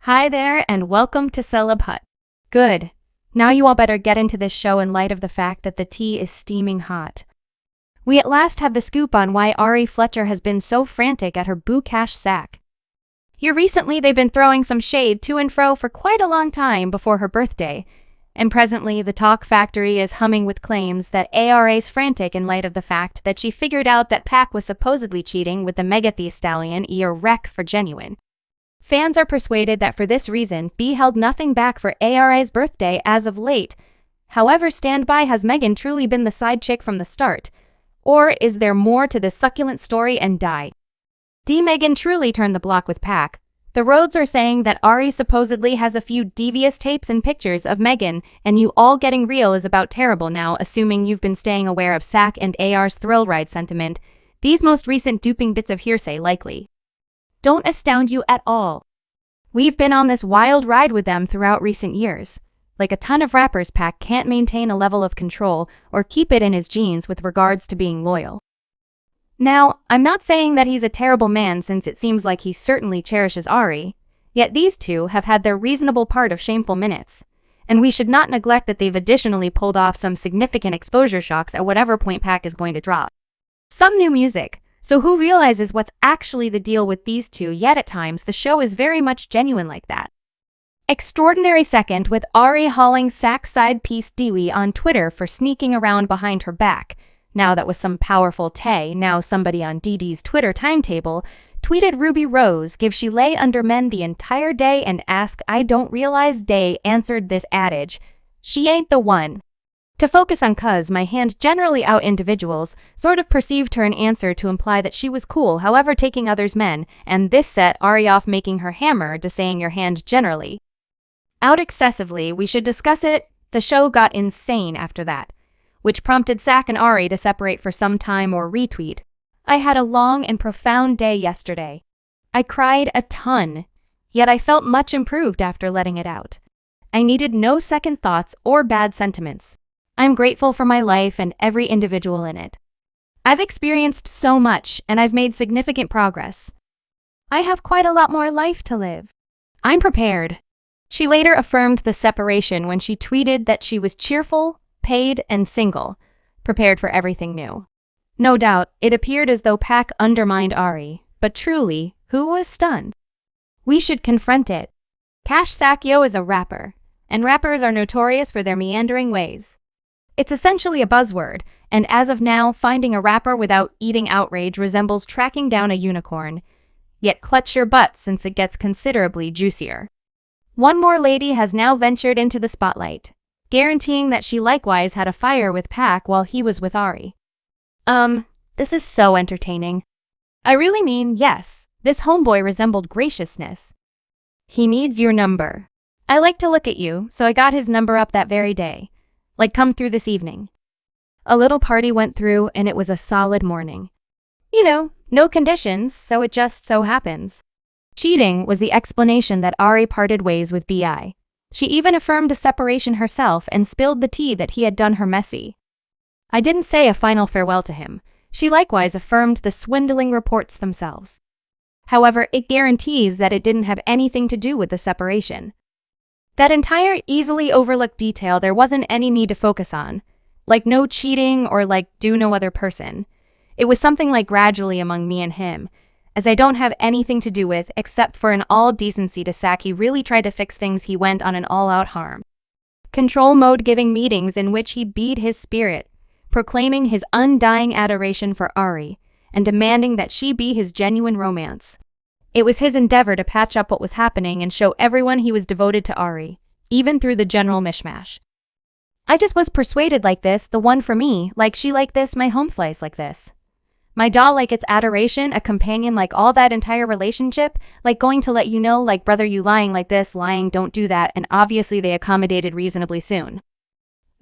Hi there, and welcome to Celeb Hut. Good. Now you all better get into this show in light of the fact that the tea is steaming hot. We at last have the scoop on why Ari Fletcher has been so frantic at her boo cash sack. Here recently they've been throwing some shade to and fro for quite a long time before her birthday, and presently the talk factory is humming with claims that ARA's frantic in light of the fact that she figured out that Bagg was supposedly cheating with the Megan Thee Stallion wreck for genuine. Fans are persuaded that for this reason, B held nothing back for ARA's birthday as of late. However, standby has Megan truly been the side chick from the start? Or is there more to this succulent story and die? Megan truly turned the block with Bagg. The roads are saying that Ari supposedly has a few devious tapes and pictures of Megan, and you all getting real is about terrible now, assuming you've been staying aware of SAC and AR's thrill ride sentiment. These most recent duping bits of hearsay likely don't astound you at all. We've been on this wild ride with them throughout recent years. Like a ton of rappers, Bagg can't maintain a level of control or keep it in his genes with regards to being loyal. Now, I'm not saying that he's a terrible man since it seems like he certainly cherishes Ari, yet these two have had their reasonable part of shameful minutes, and we should not neglect that they've additionally pulled off some significant exposure shocks at whatever point Bagg is going to drop some new music. So who realizes what's actually the deal with these two, yet at times the show is very much genuine like that. Extraordinary second with Ari hauling sack side piece Dewey on Twitter for sneaking around behind her back. Now that was some powerful tay. Now somebody on DD's Twitter timetable tweeted Ruby Rose give she lay under men the entire day and ask I don't realize day answered this adage, she ain't the one. To focus on cuz my hand generally out individuals, sort of perceived her an answer to imply that she was cool however taking others men, and this set Ari off making her hammer to saying your hand generally out excessively. We should discuss it. The show got insane after that, which prompted Sack and Ari to separate for some time or retweet. I had a long and profound day yesterday. I cried a ton, yet I felt much improved after letting it out. I needed no second thoughts or bad sentiments. I'm grateful for my life and every individual in it. I've experienced so much and I've made significant progress. I have quite a lot more life to live. I'm prepared. She later affirmed the separation when she tweeted that she was cheerful, paid, and single, prepared for everything new. No doubt, it appeared as though Bagg undermined Ari, but truly, who was stunned? We should confront it. Yo is a rapper, and rappers are notorious for their meandering ways. It's essentially a buzzword, and as of now, finding a rapper without eating outrage resembles tracking down a unicorn. Yet clutch your butt since it gets considerably juicier. One more lady has now ventured into the spotlight, guaranteeing that she likewise had a fire with Bagg while he was with Ari. This is so entertaining. I really mean, yes, this homeboy resembled graciousness. He needs your number. I like to look at you, so I got his number up that very day. Like, come through this evening. A little party went through and it was a solid morning. You know, no conditions, so it just so happens. Cheating was the explanation that Ari parted ways with B.I. She even affirmed a separation herself and spilled the tea that he had done her messy. I didn't say a final farewell to him. She likewise affirmed the swindling reports themselves. However, it guarantees that it didn't have anything to do with the separation. That entire easily overlooked detail there wasn't any need to focus on. Like no cheating or like do no other person. It was something like gradually among me and him, as I don't have anything to do with except for in all decency to Sack he really tried to fix things. He went on an all-out harm control mode, giving meetings in which he beat his spirit, proclaiming his undying adoration for Ari, and demanding that she be his genuine romance. It was his endeavor to patch up what was happening and show everyone he was devoted to Ari, even through the general mishmash. I just was persuaded like this, the one for me, like she like this, my home slice like this. My doll like its adoration, a companion like all that entire relationship, like going to let you know, like brother you lying like this, lying don't do that, and obviously they accommodated reasonably soon.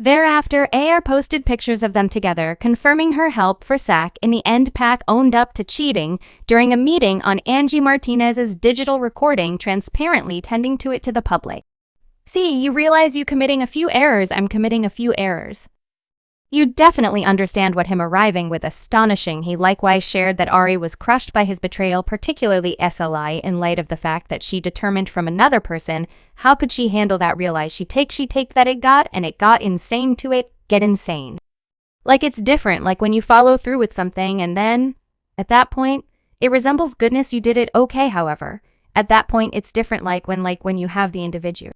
Thereafter, AR posted pictures of them together, confirming her help for Sack. In the end, Bagg owned up to cheating during a meeting on Angie Martinez's digital recording, transparently tending to it to the public. See, you realize you committing a few errors, I'm committing a few errors. You definitely understand what him arriving with astonishing. He likewise shared that Ari was crushed by his betrayal, particularly SLI, in light of the fact that she determined from another person. How could she handle that? Realize she take that it got, and it got insane to it, get insane. Like it's different, like when you follow through with something and then, at that point, it resembles goodness. You did it okay, however. At that point, it's different like when you have the individual.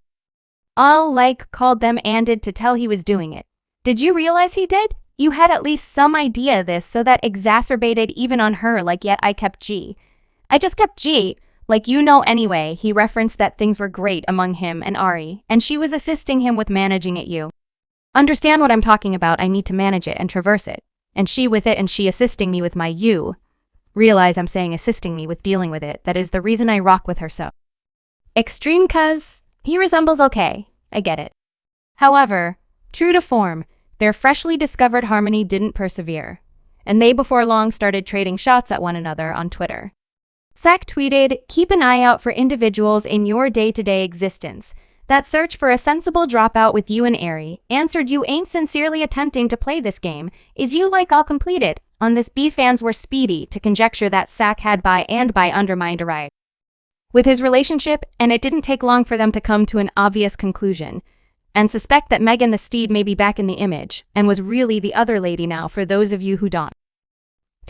All called them and did to tell he was doing it. Did you realize he did? You had at least some idea of this, so that exacerbated even on her. Yet I kept G. I just kept G. Anyway, he referenced that things were great among him and Ari, and she was assisting him with managing it. You understand what I'm talking about? I need to manage it and traverse it. And she with it, and she assisting me with my you. Realize I'm saying assisting me with dealing with it. That is the reason I rock with her so extreme, cuz he resembles okay. I get it. However, true to form, their freshly discovered harmony didn't persevere, and they before long started trading shots at one another on Twitter. Sack tweeted, "Keep an eye out for individuals in your day-to-day existence that search for a sensible dropout with you and Ari. Answered, you ain't sincerely attempting to play this game. Is you all completed?" On this, B fans were speedy to conjecture that Sack had by undermined Ari with his relationship, and it didn't take long for them to come to an obvious conclusion and suspect that Megan the Steed may be back in the image and was really the other lady. Now, for those of you who don't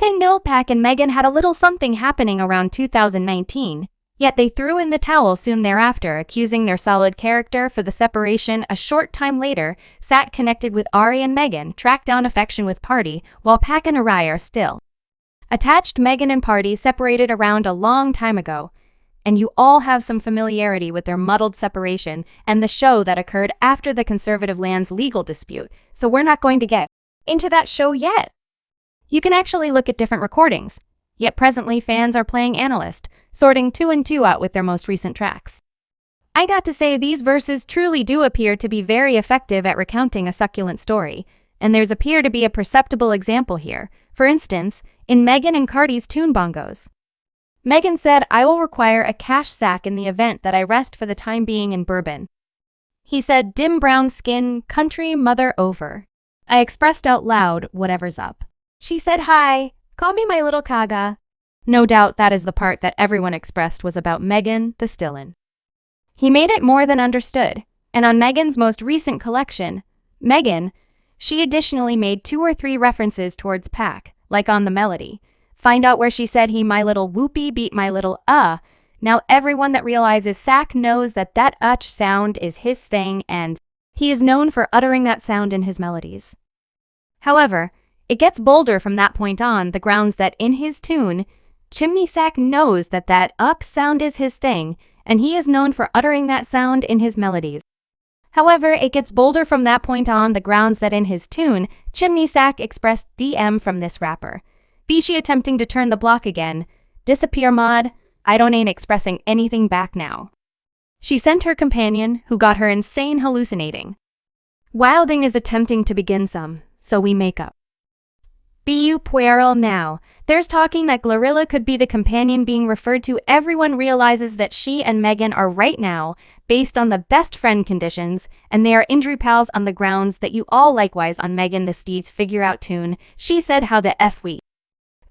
know, Pac and Megan had a little something happening around 2019, yet they threw in the towel soon thereafter, accusing their solid character for the separation. A short time later, Sack connected with Ari and Megan, tracked down affection with Party, while Pac and Ari are still attached. Megan and Party separated around a long time ago, and you all have some familiarity with their muddled separation and the show that occurred after the conservative land's legal dispute, so we're not going to get into that show yet. You can actually look at different recordings, yet presently fans are playing analyst, sorting 2 and 2 out with their most recent tracks. I got to say, these verses truly do appear to be very effective at recounting a succulent story, and there's appear to be a perceptible example here. For instance, in Megan and Cardi's tune Bongos. Megan said, "I will require a cash sack in the event that I rest for the time being in bourbon." He said, "Dim brown skin, country mother over." I expressed out loud, "Whatever's up." She said, "Hi, call me my little Kaga." No doubt that is the part that everyone expressed was about Megan Thee Stallion. He made it more than understood, and on Megan's most recent collection, Megan, she additionally made 2 or 3 references towards Pac, like on the melody. Find out where she said he my little whoopee beat my little Now everyone that realizes Sack knows that sound is his thing, and he is known for uttering that sound in his melodies. However, it gets bolder from that point on the grounds that in his tune, Chimney Sack knows that up sound is his thing, and he is known for uttering that sound in his melodies. However, it gets bolder from that point on the grounds that in his tune, Chimney Sack expressed DM from this rapper. Be she attempting to turn the block again, disappear mod, I don't ain't expressing anything back now. She sent her companion, who got her insane hallucinating. Wilding is attempting to begin some, so we make up. Be you puerile now. There's talking that Glorilla could be the companion being referred to. Everyone realizes that she and Megan are right now, based on the best friend conditions, and they are injury pals on the grounds that you all likewise on Megan the Steed's figure out tune. She said, "How the F we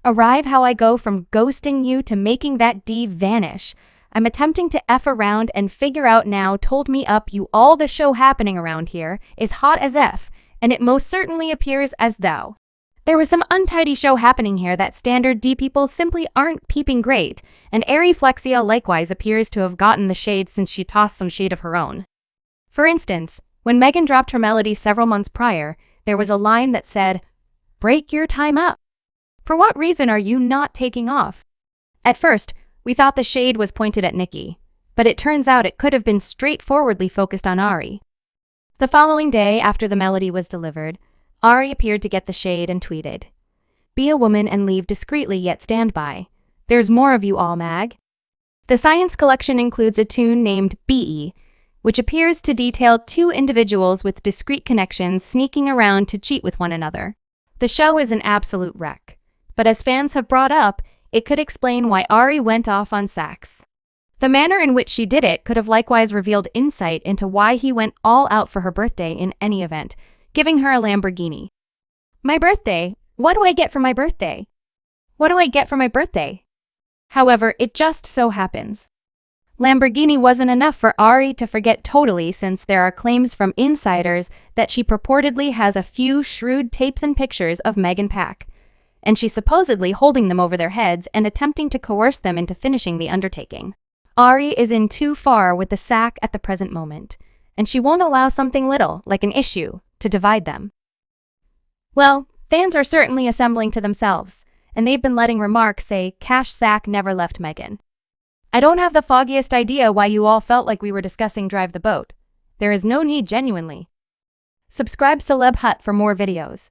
arrive, how I go from ghosting you to making that D vanish. I'm attempting to F around and figure out now, told me up you all the show happening around here is hot as F, and it most certainly appears as though there was some untidy show happening here that standard D people simply aren't peeping great, and Ari Fletcher likewise appears to have gotten the shade since she tossed some shade of her own. For instance, when Megan dropped her melody several months prior, there was a line that said, "Break your time up. For what reason are you not taking off?" At first, we thought the shade was pointed at Nikki, but it turns out it could have been straightforwardly focused on Ari. The following day after the melody was delivered, Ari appeared to get the shade and tweeted, "Be a woman and leave discreetly yet stand by. There's more of you all, Mag." The science collection includes a tune named BE, which appears to detail 2 individuals with discrete connections sneaking around to cheat with one another. The show is an absolute wreck, but as fans have brought up, it could explain why Ari went off on Sax. The manner in which she did it could have likewise revealed insight into why he went all out for her birthday in any event, giving her a Lamborghini. My birthday. What do I get for my birthday? What do I get for my birthday? However, it just so happens Lamborghini wasn't enough for Ari to forget totally, since there are claims from insiders that she purportedly has a few shrewd tapes and pictures of Meg and Pac, and she's supposedly holding them over their heads and attempting to coerce them into finishing the undertaking. Ari is in too far with the sack at the present moment, and she won't allow something little, like an issue, to divide them. Well, fans are certainly assembling to themselves, and they've been letting remarks say cash sack never left Megan. I don't have the foggiest idea why you all felt like we were discussing Drive the Boat. There is no need, genuinely. Subscribe Celeb Hut for more videos.